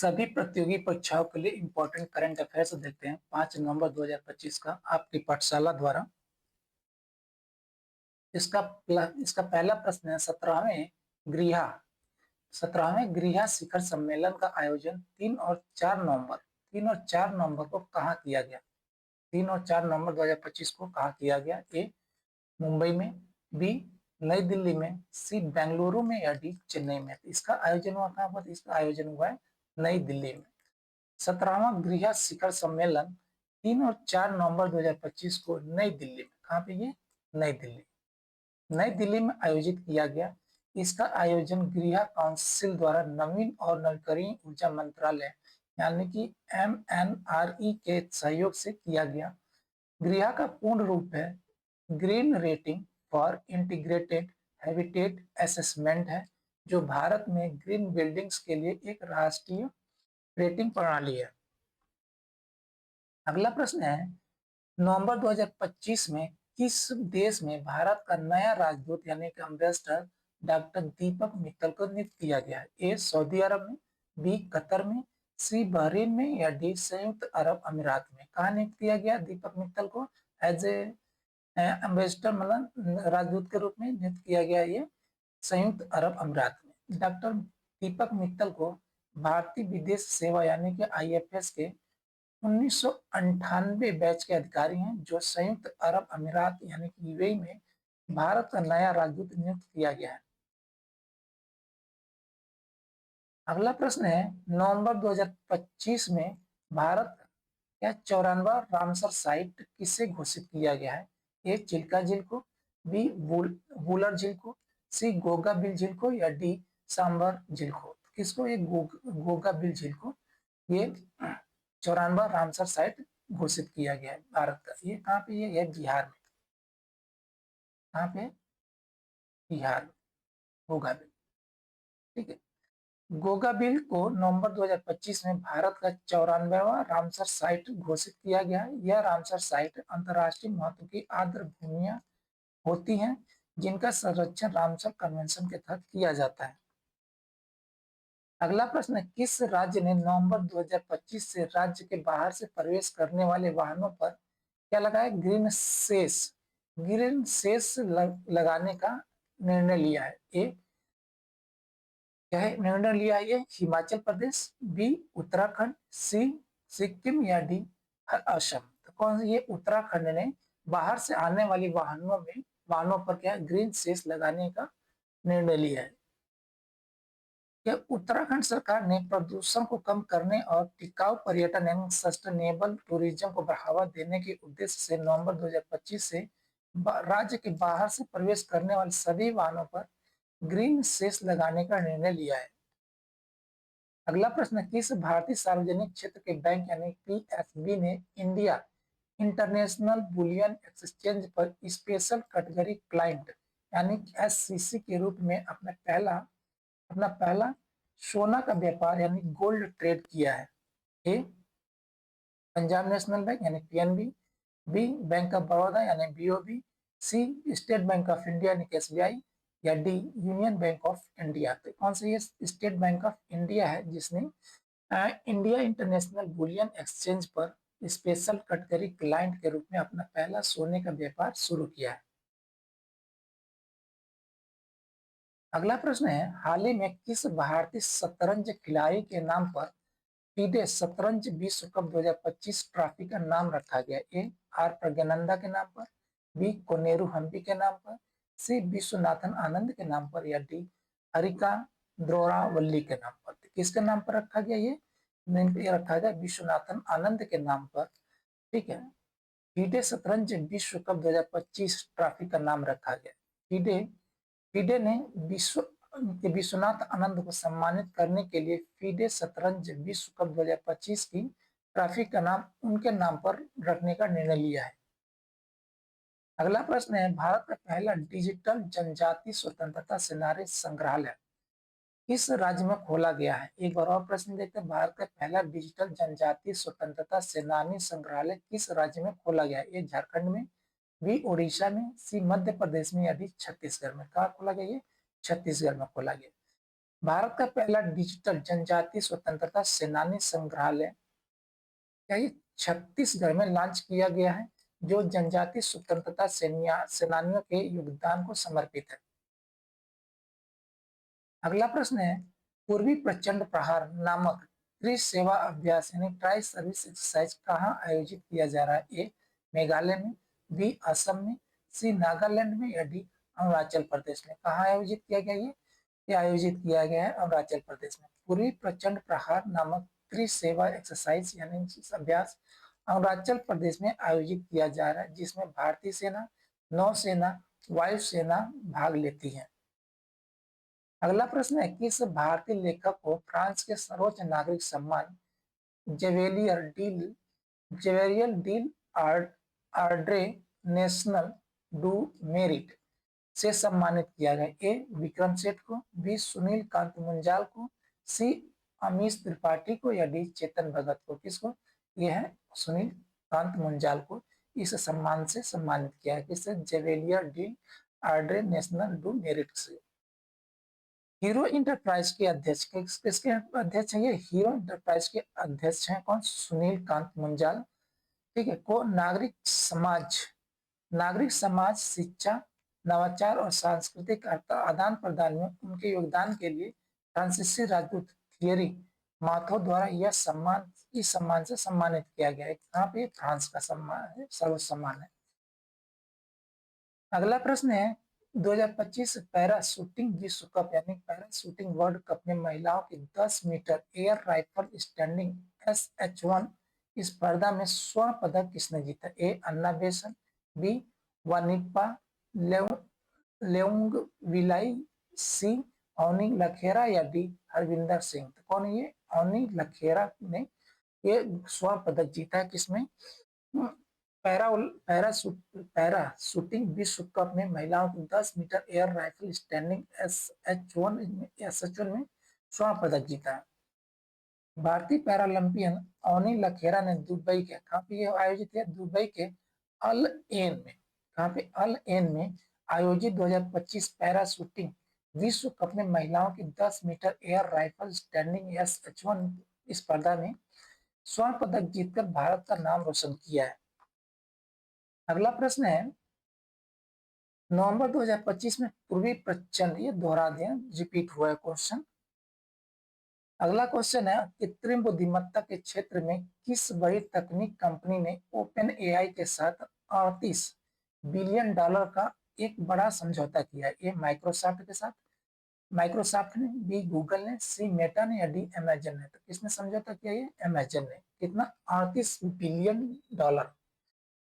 सभी प्रतियोगी परीक्षाओं के लिए इम्पोर्टेंट करंट अफेयर्स देखते हैं 5 नवंबर 2025 का आपकी पाठशाला द्वारा। इसका पहला प्रश्न है 17वें गृह शिखर सम्मेलन का आयोजन 3 और 4 नवंबर को कहाँ किया गया। 3 और 4 नवंबर 2025 को कहाँ किया गया। ए मुंबई में, बी नई दिल्ली में, सी बेंगलुरु में या डी चेन्नई में। इसका आयोजन हुआ कहाँ पर। इसका आयोजन हुआ है नई दिल्ली में। 17वां गृह शिखर सम्मेलन 3 और 4 नवंबर 2025 को नई दिल्ली में, कहाँ पे ये नई दिल्ली में आयोजित किया गया। इसका आयोजन गृह काउंसिल द्वारा नवीन और नवीकरणीय ऊर्जा मंत्रालय यानी कि MNRE के सहयोग से किया गया। गृह का पूर्ण रूप है green rating for integrated habitat assessment है, जो भारत में ग्रीन बिल्डिंग्स के लिए एक राष्ट्रीय रेटिंग प्रणाली है। अगला प्रश्न है नवंबर 2025 में किस देश में भारत का नया राजदूत यानी कि एम्बेसडर डॉक्टर दीपक मित्तल को नियुक्त किया गया है। ए सऊदी अरब में, बी कतर में, सी बहरीन में या डी संयुक्त अरब अमीरात में। कहा नियुक्त किया गया दीपक मित्तल को एज ए एम्बेसडर मतलब राजदूत के रूप में नियुक्त किया गया ये संयुक्त अरब अमीरात में। डॉक्टर दीपक मित्तल को भारतीय विदेश सेवा यानी कि IFS के 1998 बैच के अधिकारी हैं, जो संयुक्त अरब अमीरात यानी कि UAE में भारत का नया राजदूत नियुक्त किया गया है। अगला प्रश्न है नवंबर 2025 में भारत का 94वां रामसर साइट किसे घोषित किया गया है। ए चिल्का झील को, बी वुलर झील को, सी गोगा बिल झील को या डी सांबर झील को। किसको ये गोगा बिल झील को ये 94वां रामसर साइट घोषित किया गया है भारत का। ये कहाँ पे ये बिहार में। कहाँ पे बिहार में गोगा बिल। ठीक है, गोगा बिल को नवंबर 2025 में भारत का 94वां रामसर साइट घोषित किया गया है। यह रामसर साइट अंतर्राष्ट्रीय महत्व की आर्द्र भूमियां होती हैं, जिनका संरक्षण रामसर कन्वेंशन के तहत किया जाता है। अगला प्रश्न, किस राज्य ने नवंबर 2025 से राज्य के बाहर से प्रवेश करने वाले वाहनों पर क्या लगाया, ग्रीन सेस लगाने का निर्णय लिया है। ए क्या है निर्णय लिया है ये हिमाचल प्रदेश, बी उत्तराखंड, सी सिक्किम या डी असम। तो कौन सा ये उत्तराखंड ने बाहर से आने वाली वाहनों पर क्या ग्रीन सेस लगाने का निर्णय लिया है। क्या उत्तराखंड सरकार ने प्रदूषण को कम करने और टिकाऊ पर्यटन एवं सस्टेनेबल टूरिज्म को बढ़ावा देने के उद्देश्य से नवंबर 2025 से राज्य के बाहर से प्रवेश करने वाले सभी वाहनों पर ग्रीन सेस लगाने का निर्णय लिया है। अगला प्रश्न, किस भारतीय सार्वजनिक क्षेत्र के बैंक यानी PSB ने इंडिया इंटरनेशनल बुलियन एक्सचेंज पर स्पेशल कैटेगरी क्लाइंट यानी SCC के रूप में अपना पहला सोना का व्यापार यानी गोल्ड ट्रेड किया है। ए पंजाब नेशनल बैंक यानी PNB, B Bank of Baroda यानी BOB, C State Bank of India यानी SBI या D Union Bank of India. तो कौन सा ये स्टेट बैंक ऑफ इंडिया है जिसने इंडिया इंटरनेशनल बुलियन एक्सचेंज पर स्पेशल कैटेगरी क्लाइंट के रूप में अपना पहला सोने का व्यापार शुरू किया है। अगला प्रश्न है, हाल ही में किस भारतीय शतरंज खिलाड़ी के नाम पर FIDE शतरंज विश्व कप 2025 ट्रॉफी का नाम रखा गया। ए आर प्रज्ञानंदा के नाम पर, बी कोनेरू हम्पी के नाम पर, सी विश्वनाथन आनंद के नाम पर या डी हरिका द्रोणावल्ली के नाम पर। किसके नाम पर रखा गया ये रखा गया विश्वनाथन आनंद के नाम पर। ठीक है, FIDE शतरंज विश्व कप 2025 ट्रॉफी का नाम रखा गया। FIDE ने विश्वनाथ आनंद को सम्मानित करने के लिए FIDE शतरंज विश्व कप 2025 की ट्रॉफी का नाम उनके नाम पर रखने का निर्णय लिया है। अगला प्रश्न है, भारत का पहला डिजिटल जनजाति स्वतंत्रता सेनानी संग्रहालय किस राज्य में खोला गया है। एक बार और प्रश्न देखते हैं, भारत का पहला डिजिटल जनजाति स्वतंत्रता सेनानी संग्रहालय किस राज्य में खोला गया है। ये झारखंड में, बी उड़ीसा में, सी मध्य प्रदेश में या डी छत्तीसगढ़ में। कहा खोला गया ये छत्तीसगढ़ में खोला गया। भारत का पहला डिजिटल जनजातीय स्वतंत्रता सेनानी संग्रहालय क्या ये छत्तीसगढ़ में लॉन्च किया गया है, जो जनजातीय स्वतंत्रता सेनानियों के योगदान को समर्पित है। अगला प्रश्न है, पूर्वी प्रचंड प्रहार नामक त्रिसेवा अभ्यास यानी ट्राई सर्विस एक्सरसाइज कहाँ आयोजित किया जा रहा है? ए मेघालय में, बी असम में, सी नागालैंड में, या डी अरुणाचल प्रदेश में। कहाँ आयोजित किया गया? ये आयोजित किया गया है अरुणाचल प्रदेश में। पूर्वी प्रचंड प्रहार नामक त्रिसेवा एक्सरसाइज यानी अभ्यास अरुणाचल प्रदेश में आयोजित किया जा रहा है, जिसमें भारतीय सेना, नौसेना, वायुसेना भाग लेती है। अगला प्रश्न है, किस भारतीय लेखक को फ्रांस के सर्वोच्च नागरिक सम्मान जेवेलियर डील आर्ड्रे नेशनल डू मेरिट से सम्मानित किया गया? ए विक्रम सेठ को, बी सुनील कांत मुंजाल को, सी अमीश त्रिपाठी को, या डी चेतन भगत को। किसको? यह है सुनील कांत मुंजाल को इस सम्मान से सम्मानित किया है। किससे? जेवेलियर डी आर्ड्रे नेशनल डू मेरिट से। हीरो इंटरप्राइज के अध्यक्ष किसके अध्यक्ष हैं? ये हीरो इंटरप्राइज के अध्यक्ष हैं कौन? सुनील कांत मुंजाल। ठीक है। को नागरिक समाज शिक्षा, नवाचार और सांस्कृतिक आदान प्रदान में उनके योगदान के लिए फ्रांसीसी राजदूत थियरी माथो द्वारा यह सम्मान इस सम्मान से सम्मानित किया गया है। यहाँ पे फ्रांस का सम्मान है, सर्वोच्च सम्मान है। अगला प्रश्न है, 2025 पैरा शूटिंग विश्व कप यानी पैरा शूटिंग वर्ल्ड कप में महिलाओं की 10 metre air rifle standing SH1 इस स्पर्धा में स्वर्ण पदक किसने जीता? ए अन्ना बेसन, बी वानिपा लेउंगविलाई, सी औनी लखेरा, या डी हरविंदर सिंह। तो कौन है ये? औनी लखेरा ने ये स्वर्ण पदक जीता है। किसमें? पैरा पैरा शूटिंग विश्व कप में महिलाओं की 10 metre air rifle standing SH1 में स्वर्ण पदक जीता है। भारतीय पैरालंपियन औनी लखेरा ने दुबई के कहाँ पे आयोजित किया? दुबई के अल एन में। कहाँ पे? अल एन में आयोजित 2025 पैरा शूटिंग विश्व कप में महिलाओं की 10 metre air rifle standing SH1 स्पर्धा में स्वर्ण पदक जीतकर भारत का नाम रोशन किया है। अगला प्रश्न है, नवंबर 2025 में पूर्वी प्रचंड, ये दोहरा दिया, रिपीट हुआ है क्वेश्चन। अगला क्वेश्चन है, कृत्रिम बुद्धिमत्ता के क्षेत्र में किस बड़ी तकनीक कंपनी ने ओपन एआई के साथ 38 बिलियन डॉलर का एक बड़ा समझौता किया है? ए माइक्रोसॉफ्ट के साथ, माइक्रोसॉफ्ट ने, बी गूगल ने, सी मेटा ने, या डी अमेजन ने। तो किसने समझौता किया? ये अमेजन ने। कितना? 38 बिलियन डॉलर।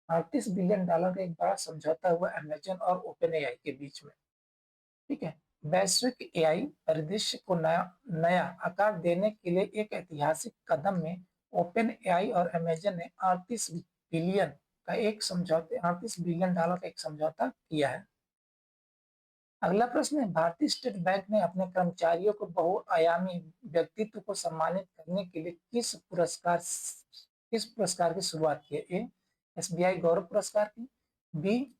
38 बिलियन डॉलर का एक बड़ा समझौता हुआ अमेजन और ओपन एआई के बीच में। ठीक है। वैश्विक एआई परिदृश्य को नया आकार देने के लिए एक ऐतिहासिक कदम में ओपन एआई और अमेजन ने 38 बिलियन डॉलर का एक समझौता किया है। अगला प्रश्न है, भारतीय स्टेट बैंक ने अपने कर्मचारियों को बहुआयामी व्यक्तित्व को सम्मानित करने के लिए किस पुरस्कार की शुरुआत की है? ए SBI गौरव पुरस्कार की, बी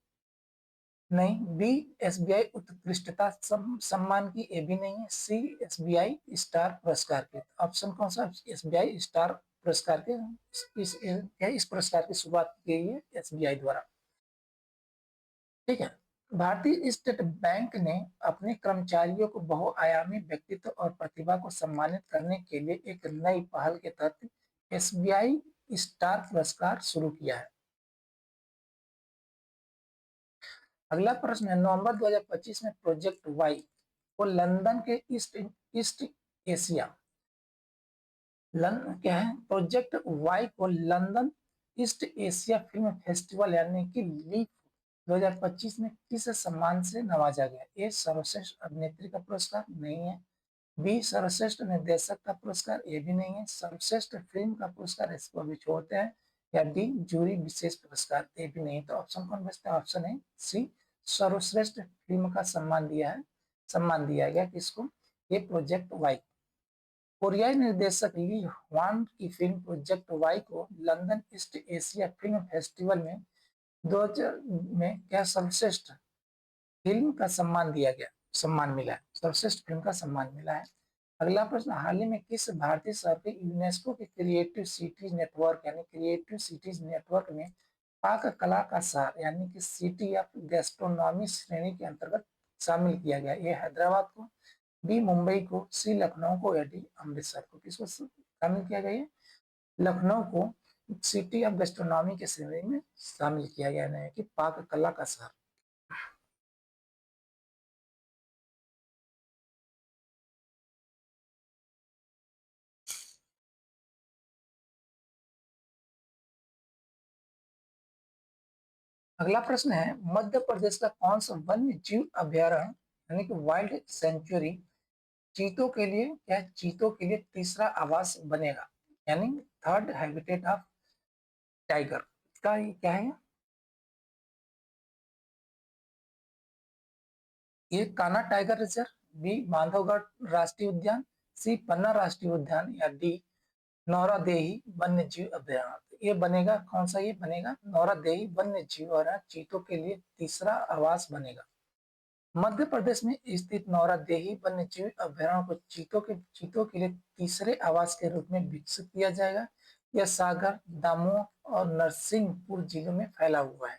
नहीं, बी SBI उत्कृष्टता सम्मान की, ए भी नहीं है, सी SBI स्टार पुरस्कार की। ऑप्शन कौन सा? SBI स्टार पुरस्कार के इस पुरस्कार की शुरुआत की गई है SBI द्वारा। ठीक है। भारतीय स्टेट बैंक ने अपने कर्मचारियों को बहुआयामी व्यक्तित्व और प्रतिभा को सम्मानित करने के लिए एक नई पहल के तहत SBI स्टार पुरस्कार शुरू किया है। अगला प्रश्न है, नवंबर 2025 में प्रोजेक्ट वाई को लंदन के ईस्ट एशिया क्या है? प्रोजेक्ट वाई को London east Asia film festival यानी कि लीफ 2025 में किस सम्मान से नवाजा गया? ए सर्वश्रेष्ठ अभिनेत्री का पुरस्कार? नहीं है। बी सर्वश्रेष्ठ निर्देशक का पुरस्कार? ये भी नहीं है। सर्वश्रेष्ठ फिल्म का पुरस्कार? इसको भी छोड़ते हैं। या डी जूरी विशेष पुरस्कार? ये भी नहीं। तो ऑप्शन कौन बचता है? ऑप्शन है सी सर्वश्रेष्ठ फिल्म का सम्मान दिया गया किसको? ये प्रोजेक्ट वाई। कोरियाई निर्देशक ली ह्वान की फिल्म प्रोजेक्ट वाई को London east Asia film festival में 2000 में क्या सर्वश्रेष्ठ फिल्म का सम्मान मिला है। सर्वश्रेष्ठ फिल्म का सम्मान मिला है। अगला प्रश्न, हाल ही में किस भारतीय शहर के यूनेस्को के क्रिएटिव सिटीज नेटवर्क यानी क्रिएटिव सिटीज नेटवर्क में पाक कला का शहर यानी कि सिटी ऑफ गैस्ट्रोनॉमी श्रेणी के अंतर्गत शामिल किया गया? ये हैदराबाद को, बी मुंबई को, सी लखनऊ को या डी अमृतसर को? किसको शामिल किया गया? लखनऊ को सिटी ऑफ गैस्ट्रोनॉमी के श्रेणी में शामिल किया गया है कि पाक कला का शहर। अगला प्रश्न है, मध्य प्रदेश का कौन सा वन्य जीव अभ्यारण्य यानी कि वाइल्ड सेंचुरी चीतों के लिए क्या, चीतों के लिए तीसरा आवास बनेगा यानी थर्ड हैबिटेट ऑफ टाइगर का क्या है? ये Kanha tiger reserve, B Bandhavgarh राष्ट्रीय उद्यान, सी पन्ना राष्ट्रीय उद्यान या डी नौरादेही वन्य जीव अभ्यारण्य? ये बनेगा कौन सा? ये बनेगा नौरादेही वन्य जीव अभ्यारण्य चीतों के लिए तीसरा आवास बनेगा। मध्य प्रदेश में स्थित नौरादेही वन्य जीव अभ्यारण्य को चीतों के लिए तीसरे आवास के रूप में विकसित किया जाएगा। यह सागर, दमोह और नरसिंहपुर जिलों में फैला हुआ है।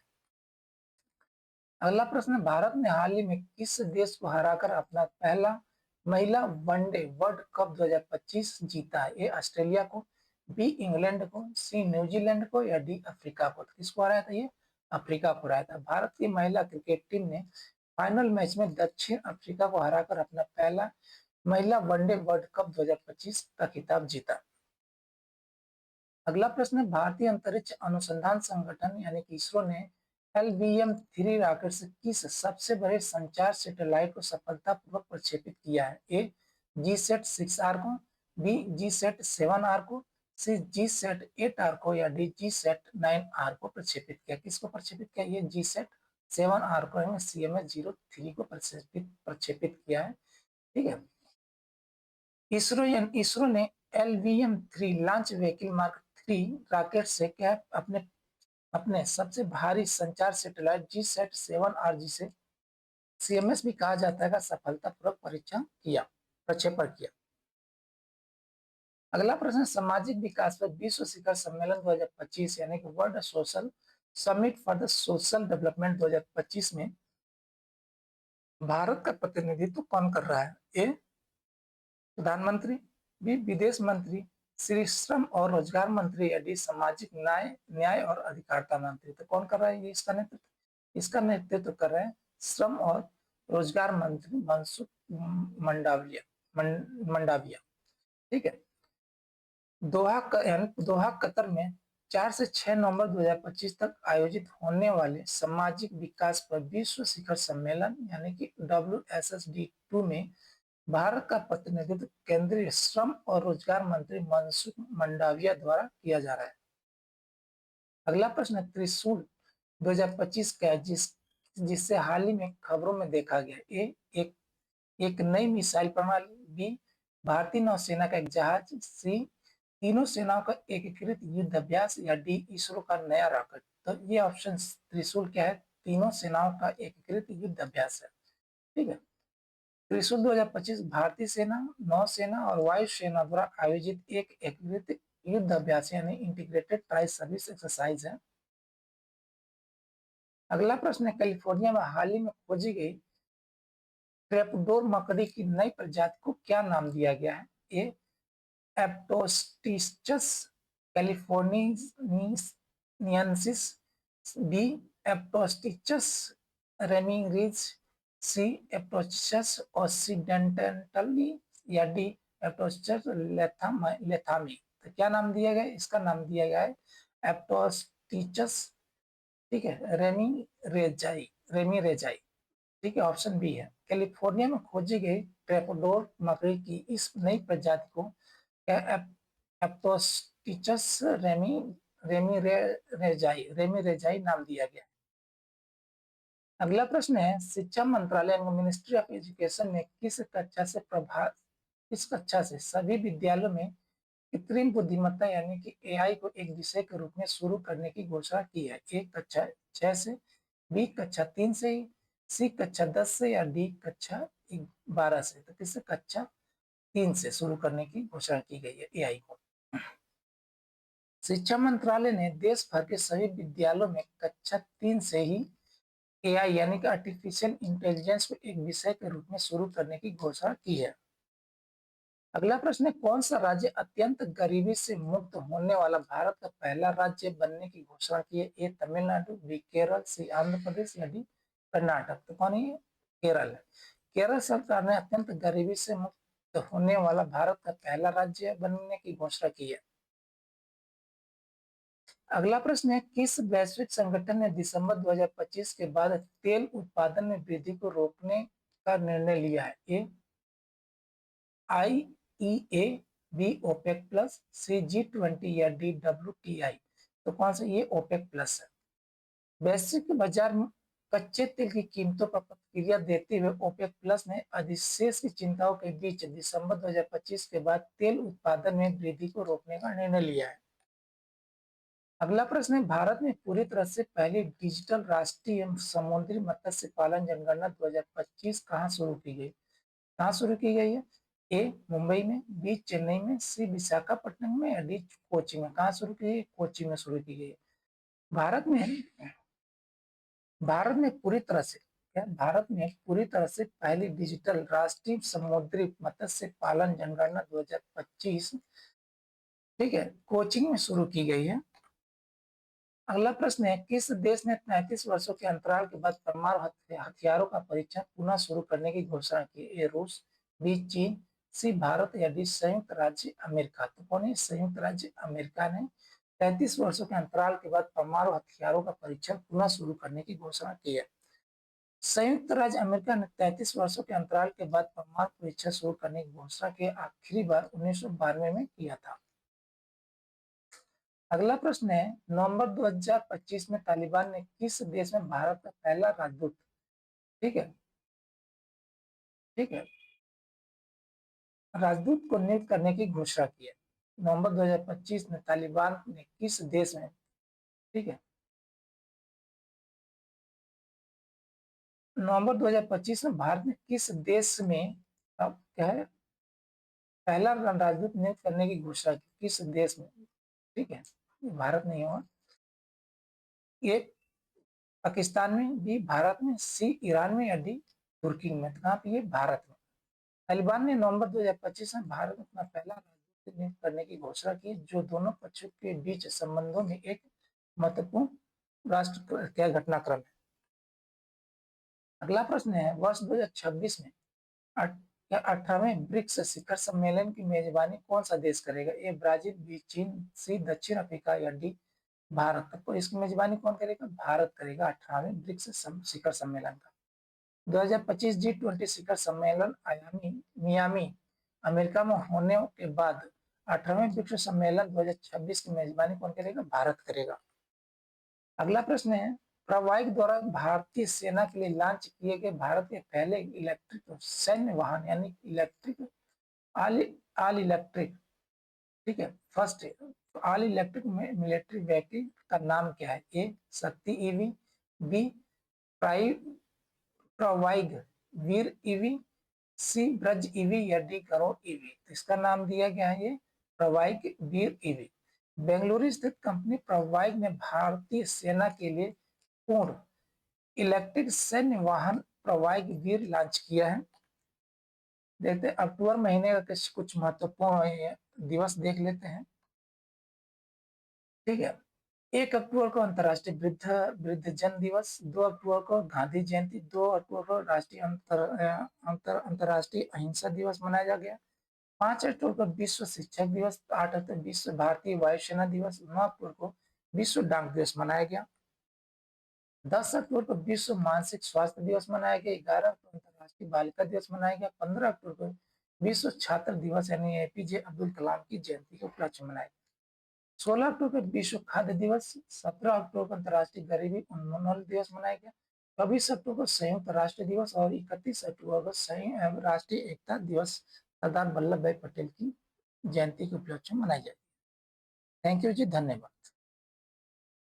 अगला प्रश्न, भारत ने हाल ही में किस देश को हराकर अपना पहला महिला वनडे वर्ल्ड कप 2025 जीता है? ए ऑस्ट्रेलिया को, बी इंग्लैंड को, सी न्यूजीलैंड को या डी अफ्रीका को? तो किसको हराया था? ये अफ्रीका को हराया था। भारत की महिला क्रिकेट टीम ने फाइनल मैच में दक्षिण अफ्रीका को हराकर अपना पहला महिला वनडे वर्ल्ड कप 2025 का खिताब जीता। अगला प्रश्न, भारतीय अंतरिक्ष अनुसंधान संगठन यानी कि इसरो ने LVM-3 रॉकेट से किस सबसे बड़े संचार सैटेलाइट को सफलतापूर्वक प्रक्षेपित किया है? ए GSAT-6R को, बी GSAT-7R को, सी GSAT-8R को या डी GSAT-9R को प्रक्षेपित किया? किसको प्रक्षेपित किया? ये GSAT-7R को CMS-03 को प्रक्षेपित किया है। ठीक है। इसरो ने LVM-3 launch vehicle mark 3 rocket से क्या अपने अपने सबसे भारी संचार सैटेलाइट GSAT-7R जिसे CMS भी कहा जाता है का सफलतापूर्वक परीक्षण किया, प्रक्षेपण किया। अगला प्रश्न, सामाजिक विकास पर विश्व शिखर सम्मेलन 2025 यानी कि world social summit for the social development 2025 में भारत का प्रतिनिधित्व कौन कर रहा है? ए प्रधानमंत्री, बी विदेश मंत्री, श्री श्रम और रोजगार मंत्री या डी सामाजिक न्याय और अधिकारिता मंत्री? तो कौन कर रहा है ये इसका नेतृत्व? इसका नेतृत्व कर रहे हैं श्रम और रोजगार मंत्री मनसुख मंडाविया। ठीक है। दोहा कतर में 4 से 6 नवंबर 2025 तक आयोजित होने वाले सामाजिक विकास पर विश्व शिखर सम्मेलन यानी कि WSSD2 में भारत का प्रतिनिधित्व केंद्रीय श्रम और रोजगार मंत्री मनसुख मंडाविया द्वारा किया जा रहा है। अगला प्रश्न, त्रिशूल 2025 क्या है जिससे हाल ही में खबरों में देखा गया? ए एक नई मिसाइल प्रणाली, बी भारतीय नौसेना का एक जहाज, सी तीनों सेनाओं का एकीकृत युद्ध अभ्यास या डी इसरो का नया रॉकेट? तो ये ऑप्शन त्रिशूल क्या है? तीनों सेनाओं का एकीकृत युद्ध अभ्यास है। ठीक है। त्रिशूल 2025 भारतीय सेना, नौसेना और वायुसेना द्वारा आयोजित एक एकीकृत युद्ध अभ्यास यानी इंटीग्रेटेड ट्राई सर्विस एक्सरसाइज है। अगला प्रश्न है, कैलिफोर्निया में हाल ही में खोजी गई ट्रैपडोर मकड़ी की नई प्रजाति को क्या नाम दिया गया है? ए एप्टोस्टिचस कैलिफोर्नियनसिस, बी एप्टोस्टिचस रेमिंग्रिज, सी एप्टोस्टिचस ऑक्सीडेंटली या डी एप्टोस्टिचस लेथामी? तो क्या नाम दिया गया? इसका नाम दिया गया है एप्टोस्टिचस, ठीक है, रेमी रेजाई। ठीक है, ऑप्शन बी है। कैलिफोर्निया में खोजी गई ट्रैपडोर मकड़ी की इस नई प्रजाति को एप्टोस्टिचस रेमी रेजाई नाम दिया गया। अगला प्रश्न है, शिक्षा मंत्रालय मिनिस्ट्री ऑफ एजुकेशन ने किस कक्षा से सभी विद्यालयों में कृत्रिम बुद्धिमत्ता यानी कि AI को एक विषय के रूप में शुरू करने की घोषणा की है? एक कक्षा 6 से, बी कक्षा 3 से, सी कक्षा 10 से या डी कक्षा 12 से? तो किस कक्षा 3 से शुरू करने की घोषणा की गई है एआई को। शिक्षा मंत्रालय ने देश भर के सभी विद्यालयों में कक्षा 3 से ही एआई यानी कि आर्टिफिशियल इंटेलिजेंस को एक विषय के रूप में शुरू करने की घोषणा की है। अगला प्रश्न है, कौन सा राज्य अत्यंत गरीबी से मुक्त होने वाला भारत का पहला राज्य बनने की घोषणा की है? ए तमिलनाडु, बी केरल, सी आंध्र प्रदेश या डी कर्नाटक। तो कौन है? केरल है। केरल सरकार ने अत्यंत गरीबी से मुक्त होने वाला भारत का पहला राज्य बनने की घोषणा की है। अगला प्रश्न है, किस वैश्विक संगठन ने दिसंबर 2025 के बाद तेल उत्पादन में वृद्धि को रोकने का निर्णय लिया है? ए IEA, बी ओपेक प्लस, सी G20 या डी WTI। तो कौन सा? ये ओपेक प्लस है। वैश्विक बाजार में कच्चे तेल की कीमतों पर प्रतिक्रिया देते हुए ओपेक प्लस ने अधिशेष की चिंताओं के बीच दिसंबर 2025 के बाद तेल उत्पादन में वृद्धि को रोकने का निर्णय लिया है। अगला प्रश्न है, भारत में पूरी तरह से पहली डिजिटल राष्ट्रीय समुद्री मत्स्य पालन जनगणना 2025 कहाँ शुरू की गई? कहाँ शुरू की गई है? ए मुंबई में, बी चेन्नई में, सी विशाखापट्टनम में या डी कोची में। कहाँ शुरू की गई? कोची में शुरू की गई है। भारत में भारत में पूरी तरह से पहली डिजिटल राष्ट्रीय समुद्री मत्स्य पालन जनगणना 2025, ठीक है, कोचिंग में शुरू की गई है। अगला प्रश्न है, किस देश ने 33 वर्षों के अंतराल के बाद परमाणु हथियारों का परीक्षण पुनः शुरू करने की घोषणा की? ए रूस, बी चीन, सी भारत या डी संयुक्त राज्य अमेरिका। तो कौन है? संयुक्त राज्य अमेरिका ने 33 वर्षों के अंतराल के बाद परमाणु हथियारों का परीक्षण पुनः शुरू करने की घोषणा की है। संयुक्त राज्य अमेरिका ने 33 वर्षों के अंतराल के बाद परमाणु परीक्षण शुरू करने की घोषणा की आखिरी बार 1992 में किया था। अगला प्रश्न है, नवंबर 2025 में तालिबान ने किस देश में भारत का पहला राजदूत, ठीक है, ठीक है, राजदूत को नियुक्त करने की घोषणा की है? नवंबर 2025 में तालिबान ने किस देश में, ठीक है, नवंबर 2025 में भारत ने किस देश में अब क्या है पहला राजदूत नियुक्त करने की घोषणा की? किस देश में? ठीक है, भारत नहीं हुआ। ए पाकिस्तान में, बी भारत में, सी ईरान में या डी तुर्की में। तो कहाँ पे? ये भारत में। तालिबान ने नवंबर 2025 में भारत में अपना पहला राजदूत नियुक्त करने की घोषणा की, जो दोनों पक्षों के बीच संबंधों में एक महत्वपूर्ण राष्ट्र क्या घटनाक्रम है। अगला प्रश्न है, वर्ष 2026 में 18वें ब्रिक्स शिखर सम्मेलन की मेजबानी कौन सा देश करेगा? ए ब्राजील, बी चीन, सी दक्षिण अफ्रीका या डी भारत। तो इसकी मेजबानी कौन करेगा? भारत करेगा 18वें ब्रिक्स शिखर सम्मेलन का। 2025 G20 शिखर सम्मेलन मियामी अमेरिका में होने के बाद 18वें ब्रिक्स सम्मेलन 2026 की मेजबानी कौन करेगा? भारत करेगा। अगला प्रश्न है, प्रवाइक द्वारा भारतीय सेना के लिए लॉन्च किए गए भारत के पहले इलेक्ट्रिक सैन्य वाहन यानी इलेक्ट्रिक ऑल ऑल इलेक्ट्रिक, ठीक है, first all electric military vehicle का नाम क्या है? ए शक्ति ईवी, बी प्रवाइग वीर ईवी, सी ब्रज ईवी या डी गरुड़ ईवी। तो इसका नाम दिया गया है ये प्रवाइग वीर ईवी। बेंगलुरु स्थित कंपनी प्रवाइग ने भारतीय सेना के लिए पूर्ण इलेक्ट्रिक सैन्य वाहन प्रवाइग वीर लॉन्च किया है। देखते हैं अक्टूबर महीने का कुछ महत्वपूर्ण दिवस देख लेते हैं, ठीक है। 1 अक्टूबर को अंतर्राष्ट्रीय वृद्धजन दिवस, 2 अक्टूबर को गांधी जयंती, 2 अक्टूबर को राष्ट्रीय अंतर्राष्ट्रीय अहिंसा दिवस मनाया गया, 5 अक्टूबर को विश्व शिक्षक दिवस, 8 अक्टूबर विश्व भारतीय वायुसेना दिवस, 9 अक्टूबर को विश्व डाक दिवस मनाया गया, 10 अक्टूबर को विश्व मानसिक स्वास्थ्य दिवस मनाया गया, 11 को अंतर्राष्ट्रीय बालिका दिवस मनाया गया, 15 अक्टूबर को विश्व छात्र दिवस यानी एपीजे अब्दुल कलाम की जयंती के उपलक्ष्य मनाया गया, 16 अक्टूबर को विश्व खाद्य दिवस, 17 अक्टूबर को अंतर्राष्ट्रीय गरीबी उन्मूलन दिवस मनाया गया, 24 अक्टूबर को संयुक्त राष्ट्र दिवस और 31 अक्टूबर को राष्ट्रीय एकता दिवस सरदार वल्लभ भाई पटेल की जयंती के उपलक्ष्य में मनाई जाएगी। थैंक यू जी, धन्यवाद।